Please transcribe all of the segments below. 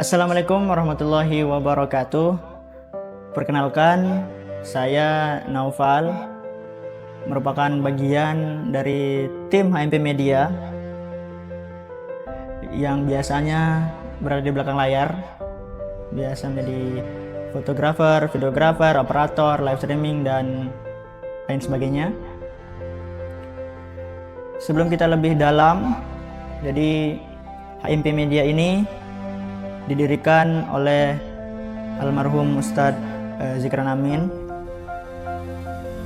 Assalamualaikum warahmatullahi wabarakatuh. Perkenalkan, saya Naufal, merupakan bagian dari tim HMP Media yang biasanya berada di belakang layar, biasa menjadi fotografer, videografer, operator, live streaming, dan lain sebagainya. Sebelum kita lebih dalam, jadi HMP Media ini didirikan oleh almarhum Ustadz Zikran Amin.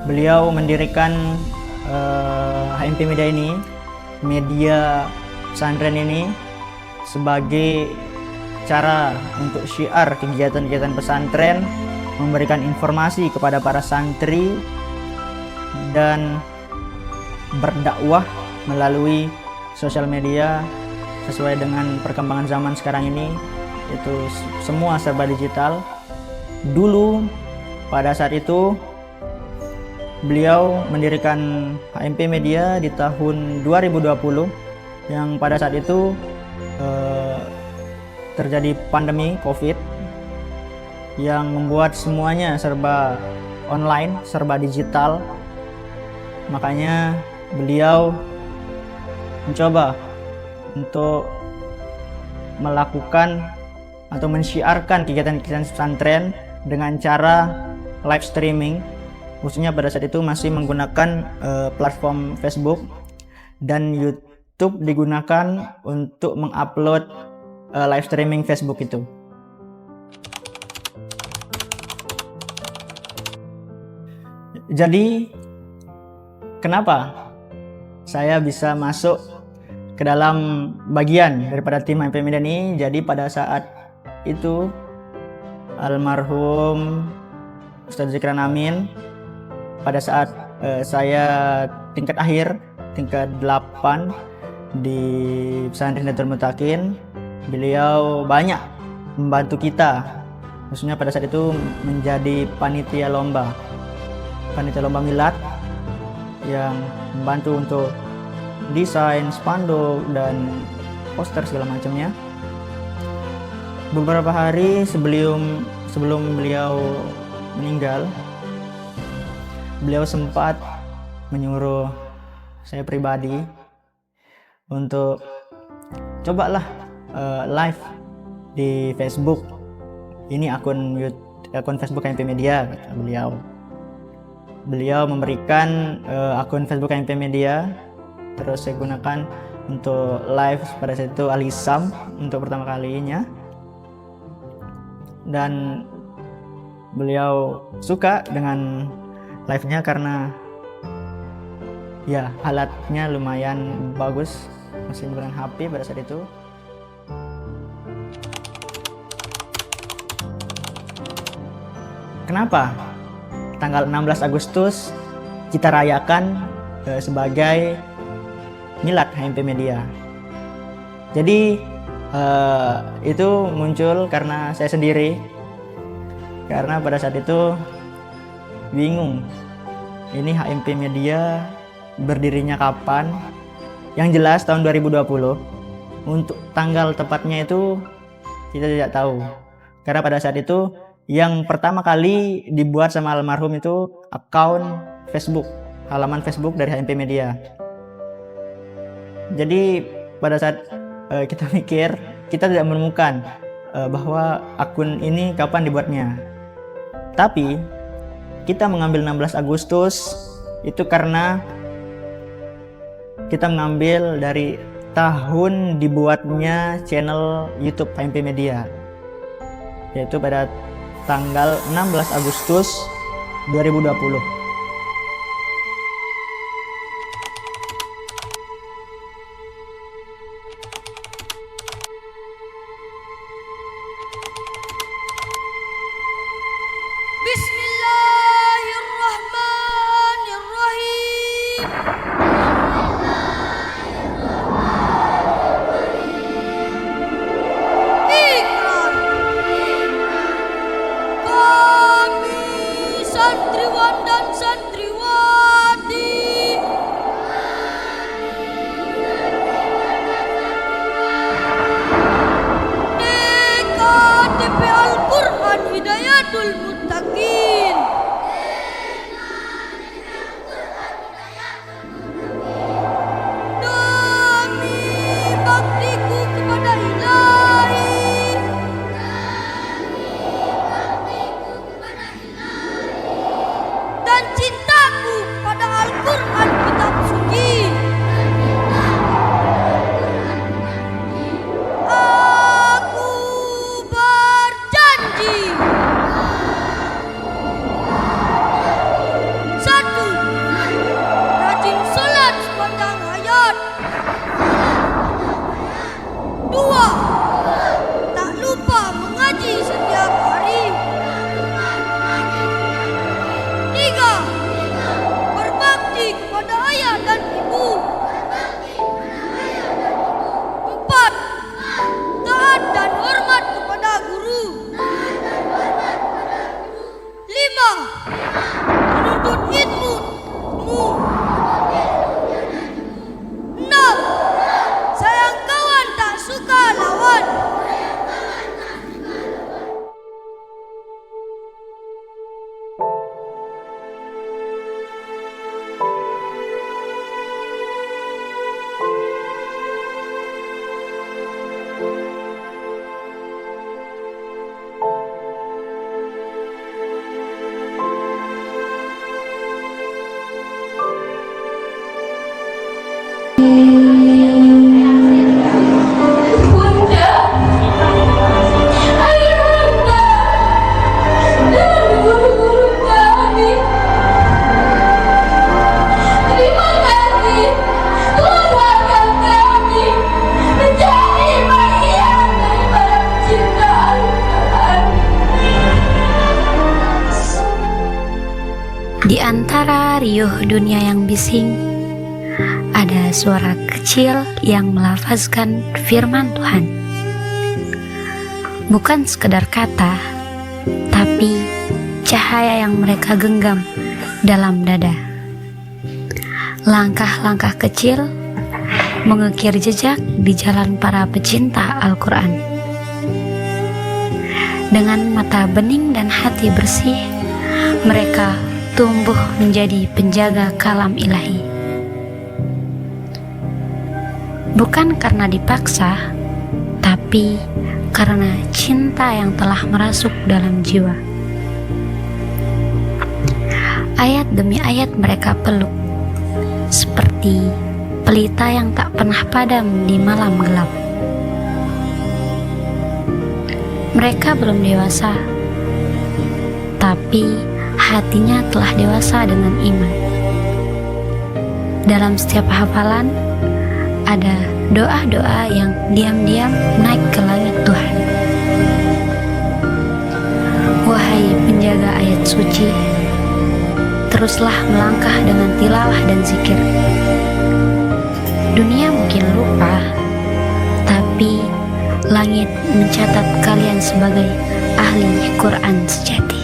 Beliau mendirikan HMP Media ini, media pesantren ini, sebagai cara untuk syiar kegiatan-kegiatan pesantren, memberikan informasi kepada para santri, dan berdakwah melalui sosial media sesuai dengan perkembangan zaman sekarang ini, itu semua serba digital. Dulu pada saat itu beliau mendirikan HMP Media di tahun 2020, yang pada saat itu terjadi pandemi COVID yang membuat semuanya serba online, serba digital. Makanya beliau mencoba untuk melakukan atau mensyiarkan kegiatan-kegiatan pesantren dengan cara live streaming, khususnya pada saat itu masih menggunakan platform Facebook, dan YouTube digunakan untuk mengupload live streaming Facebook itu. Jadi kenapa saya bisa masuk ke dalam bagian daripada tim HMP Media ini? Jadi pada saat itu almarhum Ustadz Zikran Amin, pada saat saya tingkat akhir, tingkat 8 di pesantren Darul Mutakin, beliau banyak membantu kita, khususnya pada saat itu menjadi panitia lomba milad, yang membantu untuk desain spanduk dan poster segala macamnya. Beberapa hari sebelum beliau meninggal, beliau sempat menyuruh saya pribadi untuk cobalah live di Facebook. Ini akun Facebook HMP Media, kata beliau. Beliau memberikan akun Facebook HMP Media, terus saya gunakan untuk live pada saat itu Al-Hisam untuk pertama kalinya, dan beliau suka dengan live-nya karena ya alatnya lumayan bagus, masih menggunakan HP pada saat itu. Kenapa tanggal 16 Agustus kita rayakan sebagai milad HMP Media? Jadi itu muncul karena saya sendiri, karena pada saat itu bingung ini HMP Media berdirinya kapan. Yang jelas tahun 2020. Untuk tanggal tepatnya itu kita tidak tahu, karena pada saat itu yang pertama kali dibuat sama almarhum itu akun Facebook, halaman Facebook dari HMP Media. Jadi pada saat kita mikir, kita tidak menemukan bahwa akun ini kapan dibuatnya. Tapi kita mengambil 16 Agustus itu karena kita mengambil dari tahun dibuatnya channel YouTube HMP Media, yaitu pada tanggal 16 Agustus 2020. Santriwan dan riuh dunia yang bising, ada suara kecil yang melafazkan firman Tuhan. Bukan sekedar kata, tapi cahaya yang mereka genggam dalam dada. Langkah-langkah kecil mengukir jejak di jalan para pecinta Al-Quran. Dengan mata bening dan hati bersih, mereka tumbuh menjadi penjaga kalam ilahi. Bukan karena dipaksa, tapi karena cinta yang telah merasuk dalam jiwa. Ayat demi ayat mereka peluk, seperti pelita yang tak pernah padam di malam gelap. Mereka belum dewasa, tapi hatinya telah dewasa dengan iman. Dalam setiap hafalan, ada doa-doa yang diam-diam naik ke langit Tuhan. Wahai penjaga ayat suci, teruslah melangkah dengan tilawah dan zikir. Dunia mungkin lupa, tapi langit mencatat kalian sebagai ahli Quran sejati.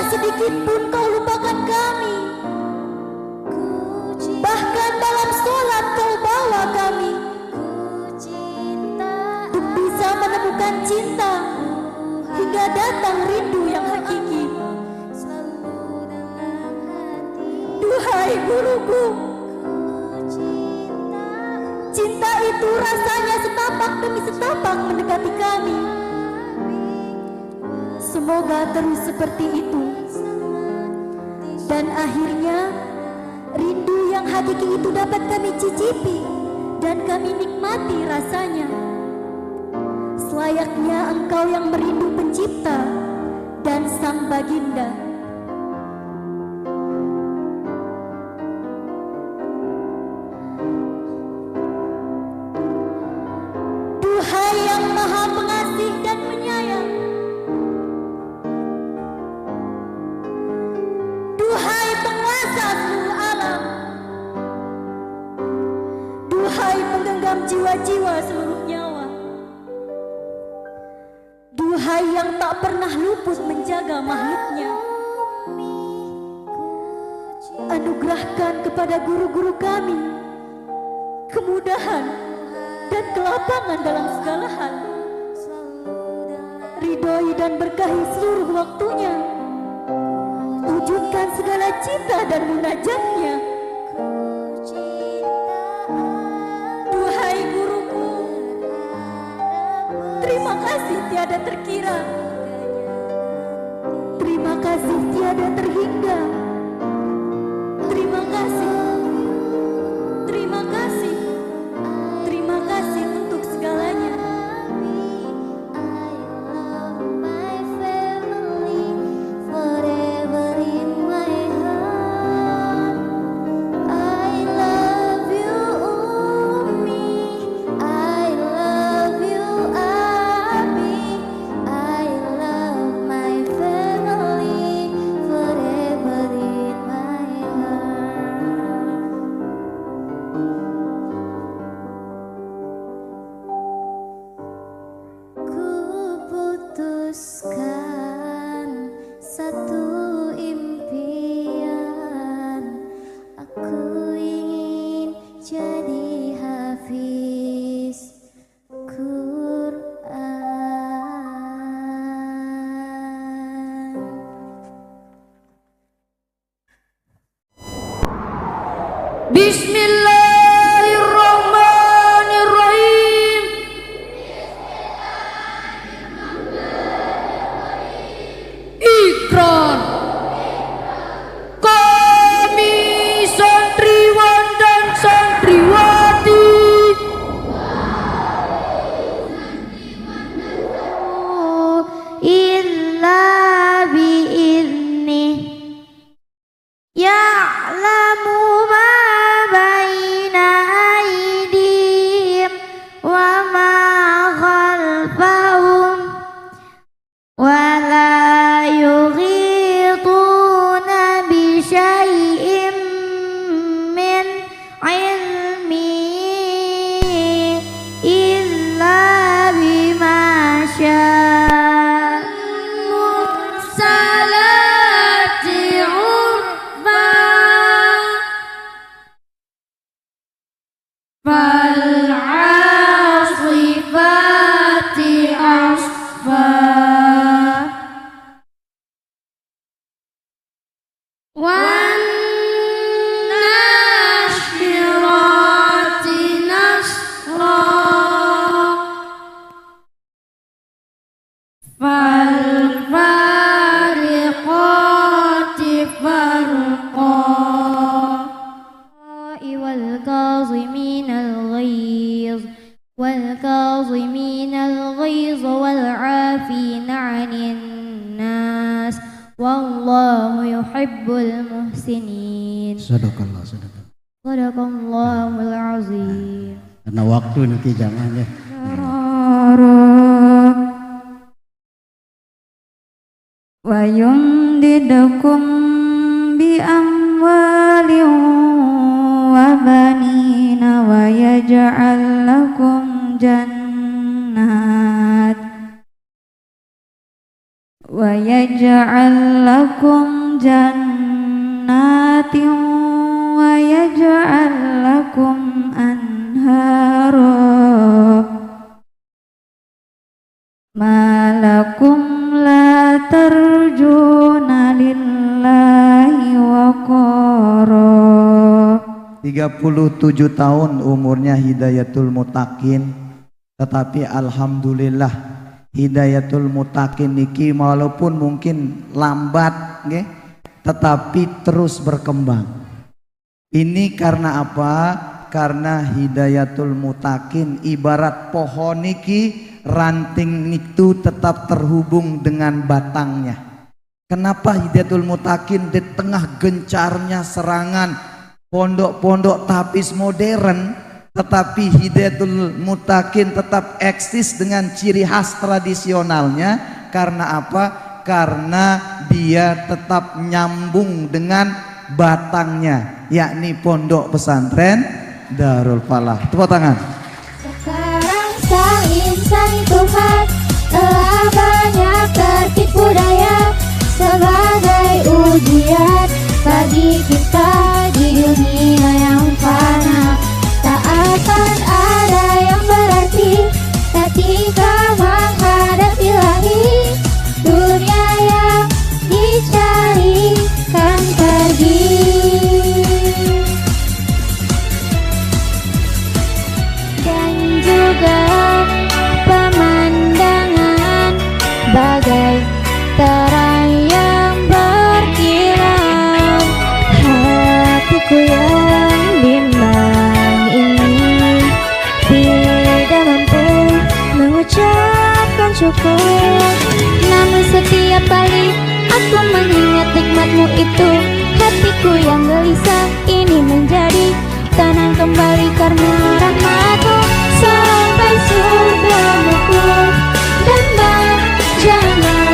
Sedikit pun kau lupakan kami. Bahkan dalam sholat kau bawa kami untuk bisa menemukan cinta hingga datang rindu yang hakiki. Duhai guruku, cinta itu rasanya setapak demi setapak mendekati kami. Semoga terus seperti itu, dan akhirnya rindu yang hakiki itu dapat kami cicipi dan kami nikmati rasanya, selayaknya engkau yang merindu pencipta dan sang baginda. Duhai yang maha pengasih dan penyayang, duhai penguasa seluruh alam, duhai penggenggam jiwa-jiwa seluruh nyawa, duhai yang tak pernah luput menjaga makhluknya, anugerahkan kepada guru-guru kami kemudahan dan kelapangan dalam segala hal. Ridhoi dan berkahi seluruh waktunya, wujudkan segala cinta dan munajatnya. Duhai guruku, terima kasih tiada terkira, terima kasih tiada terhingga, terima kasih, terima kasih, terima kasih untuk segalanya. Putuskan satu impian, aku ingin jadi hafiz Quran. Bismillahirrahmanirrahim. Ikrar. Kami santriwan dan santriwati Illa bi'idnih ya'lamu ma baina المرسلات عرفا فالعاصفات عصفا والناشرات نشرا فالفارقات فرقا والكاظمين الغيظ والعافين عن الناس والله يحب المحسنين. Sadaqallah. Sadaqallahul azim. Karena waktu nanti jangan ya. Wa yumdidukum bi amwalin wa banina wa yaj'al lakum jannat jannatin wa yaj'al lakum anhara ma lakum la tarjuna lillahi waqara. 37 tahun umurnya Hidayatul Mutakin, tetapi alhamdulillah Hidayatul Mutakin niki walaupun mungkin lambat nggih, tetapi terus berkembang. Ini karena apa? Karena Hidayatul Mutakin ibarat pohon niki, ranting itu tetap terhubung dengan batangnya. Kenapa Hidayatul Mutakin di tengah gencarnya serangan pondok-pondok tapis modern, tetapi Hidayatul Mutakin tetap eksis dengan ciri khas tradisionalnya? Karena apa? Karena dia tetap nyambung dengan batangnya, yakni pondok pesantren Darul Falah. Tepuk tangan. Sekarang sang insan Tuhan telah banyak tertipu daya sebagai ujian bagi kita di dunia yang fana. Tak akan ada yang berarti ketika menghadapi langit. Dunia yang dicari kan pergi. Dan juga pemandangan bagai terang yang berkilau. Hatiku yang bimbang ini tidak mampu mengucapkan syukur. Namun setiap kali aku mengingat nikmatmu itu, hatiku yang gelisah ini menjadi tenang kembali karena rahmatmu. Sampai surgamu dan jangan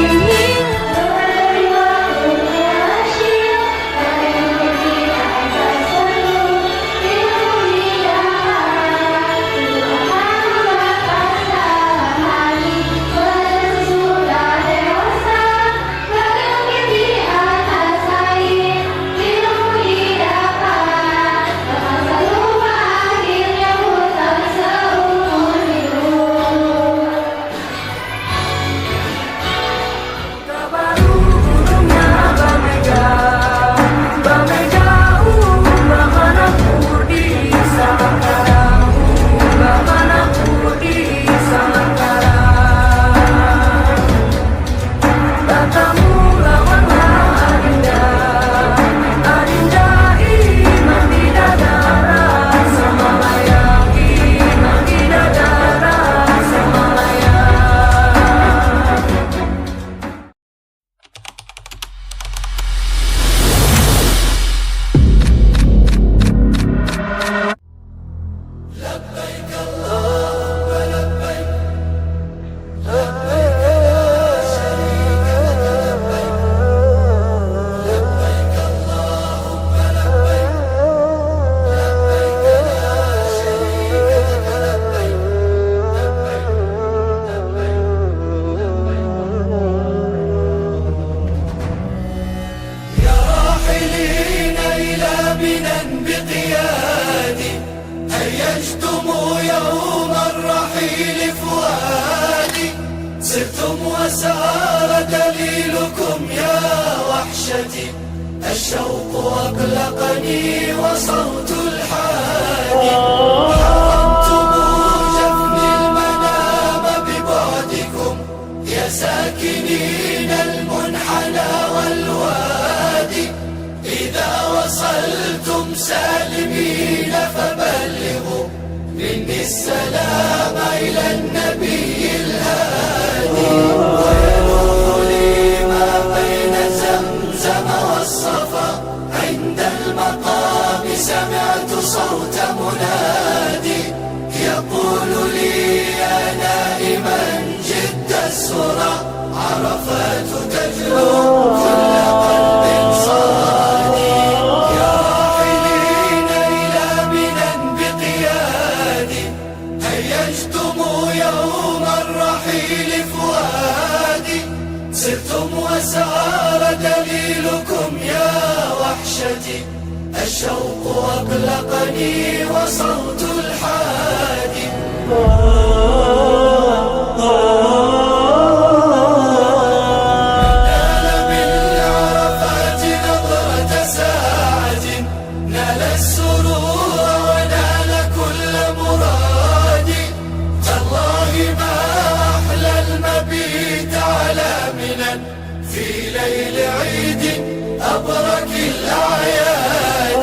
يوم الرحيل فؤادي سرتم وسار دليلكم يا وحشتي الشوق أقلقني وصوت الحادي حرمتم جفني المنام ببعدكم يا ساكنين المنحنى والوادي إذا وصلتم سالمين فبلغوا مني السلام إلى النبي الهادي ويلوح لي ما بين زمزم والصفا عند المقام سمعت صوت منادي يقول لي يا نائما جد السرى عرفات تجلو كل قلب صادي يا راحلين إلى منى بقيادي هيجتم يوم الرحيل فؤادي سرتم وسار دليلكم يا وحشتي الشوق أقلقني وصوت الحادي نال بالعرفات نظرة ساعة نال السرور ونال كل مرادي تالله ما أحلى المبيت على منى في ليل عيد أبرك الأعياد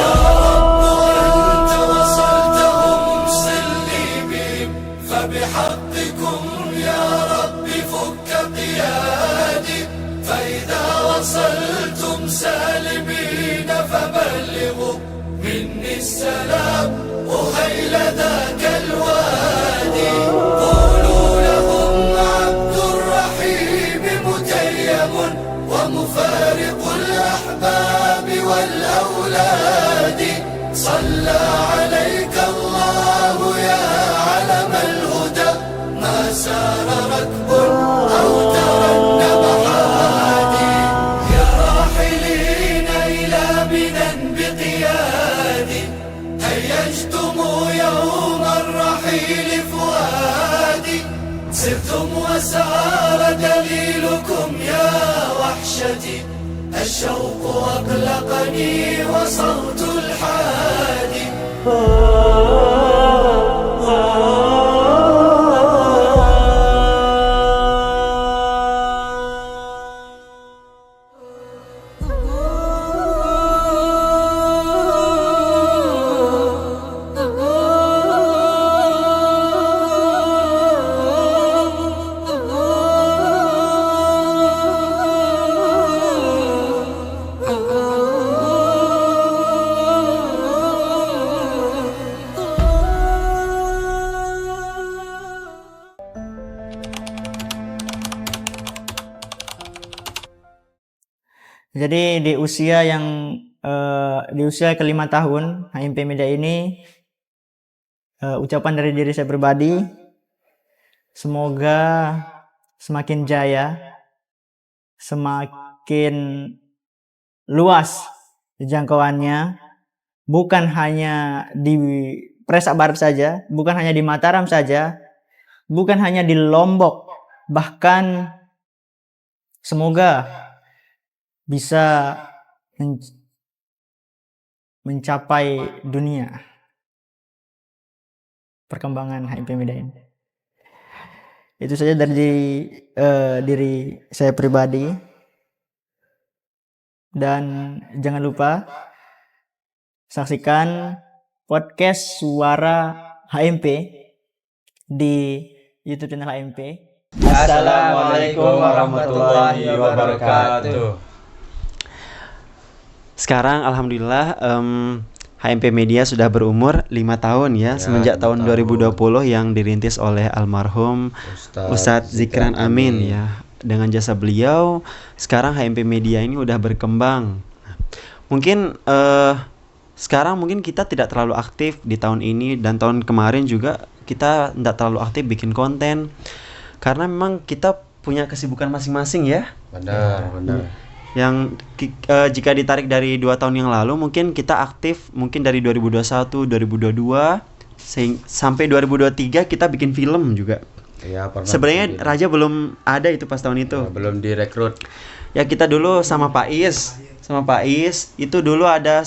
يا رب أنت وصلتهم صلي بهم فبحقكم يا رب فك قيادي فإذا وصلتم سالمين فبلغوا مني السلام أهيل ذاك الوادي قولوا لهم عبد الرحيم متيم ومفارق الأحباب والأولاد صلى عليك الله يا علم الهدى ما سار ركب أو ترنم حادي يا راحلين إلى منى بقيادي هيجتم يوم الرحيل فؤادي سرتم وسار دليلكم يا وحشتي الشوق أقلقني وصوت الحادي Jadi di usia ke-5 tahun HMP Media ini, ucapan dari diri saya pribadi, semoga semakin jaya, semakin luas jangkauannya, bukan hanya di Presak Barat saja, bukan hanya di Mataram saja, bukan hanya di Lombok, bahkan semoga bisa mencapai dunia perkembangan HMP Media ini. Itu saja dari diri saya pribadi, dan jangan lupa saksikan podcast Suara HMP di YouTube channel HMP. Assalamualaikum warahmatullahi wabarakatuh. Sekarang alhamdulillah HMP Media sudah berumur 5 tahun ya, semenjak tahun 2020 yang dirintis oleh almarhum Ustadz Zikran Amin ya. Dengan jasa beliau, sekarang HMP Media ini udah berkembang. Mungkin sekarang mungkin kita tidak terlalu aktif di tahun ini, dan tahun kemarin juga kita tidak terlalu aktif bikin konten karena memang kita punya kesibukan masing-masing ya. Benar. Yang jika ditarik dari 2 tahun yang lalu, mungkin kita aktif mungkin dari 2021, 2022, Sampai 2023 kita bikin film juga. Iya, pernah. Sebenarnya Raja belum ada itu pas tahun itu. Ya, belum direkrut. Ya kita dulu sama Pak Is. Itu dulu ada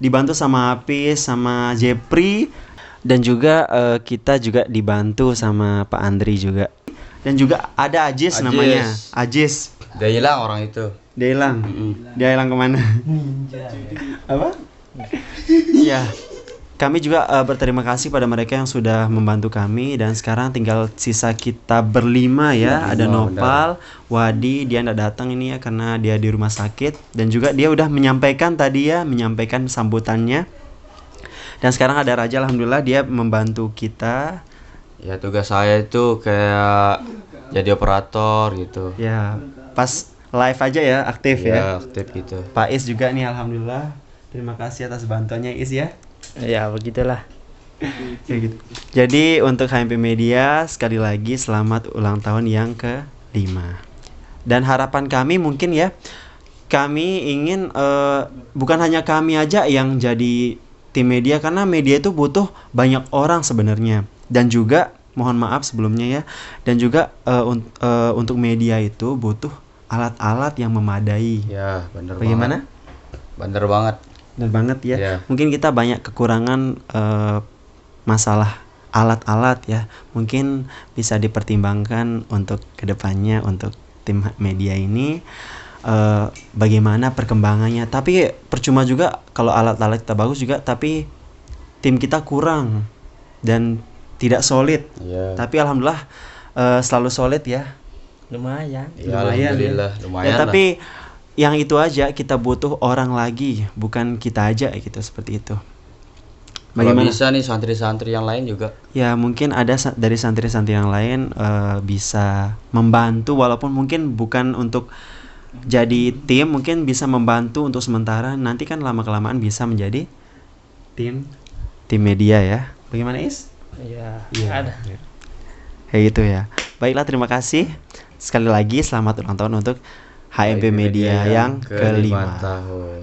dibantu sama Apis, sama Jepri, dan juga kita juga dibantu sama Pak Andri juga. Dan juga ada Ajis namanya. Ajis. Dia hilang orang itu. Dia hilang. Dia hilang kemana? Apa? Ya. Kami juga berterima kasih pada mereka yang sudah membantu kami, dan sekarang tinggal sisa kita berlima ya. Ada Nopal, Wadi, dia nggak datang ini ya karena dia di rumah sakit, dan juga dia udah menyampaikan sambutannya. Dan sekarang ada Raja, alhamdulillah dia membantu kita. Ya, tugas saya itu kayak jadi operator gitu. Ya, pas live aja ya, aktif ya. Aktif gitu. Pak Is juga nih, alhamdulillah. Terima kasih atas bantuannya Is ya. Ya begitulah. Kayak gitu. Jadi untuk HMP Media sekali lagi selamat ulang tahun yang ke-5. Dan harapan kami mungkin ya, kami ingin bukan hanya kami aja yang jadi tim media, karena media itu butuh banyak orang sebenarnya. Dan juga mohon maaf sebelumnya ya, dan juga untuk media itu butuh alat-alat yang memadai. Ya, benar. Bagaimana? Bener banget. Benar banget ya. Yeah. Mungkin kita banyak kekurangan masalah alat-alat ya. Mungkin bisa dipertimbangkan untuk kedepannya untuk tim media ini bagaimana perkembangannya. Tapi percuma juga kalau alat-alat kita bagus juga, tapi tim kita kurang dan tidak solid. Yeah. Tapi alhamdulillah selalu solid ya. Lumayan. Ya, alhamdulillah, lumayan Ya, lah. tapi yang itu aja kita butuh orang lagi, bukan kita aja gitu, seperti itu. Bagaimana? Kalau bisa nih santri-santri yang lain juga. Ya mungkin ada dari santri-santri yang lain bisa membantu, walaupun mungkin bukan untuk jadi tim, mungkin bisa membantu untuk sementara. Nanti kan lama-kelamaan bisa menjadi tim media ya. Bagaimana Is? Ya, ada. Kayak gitu ya. Baiklah, terima kasih. Sekali lagi selamat ulang tahun untuk HMP Media yang ke-5 tahun.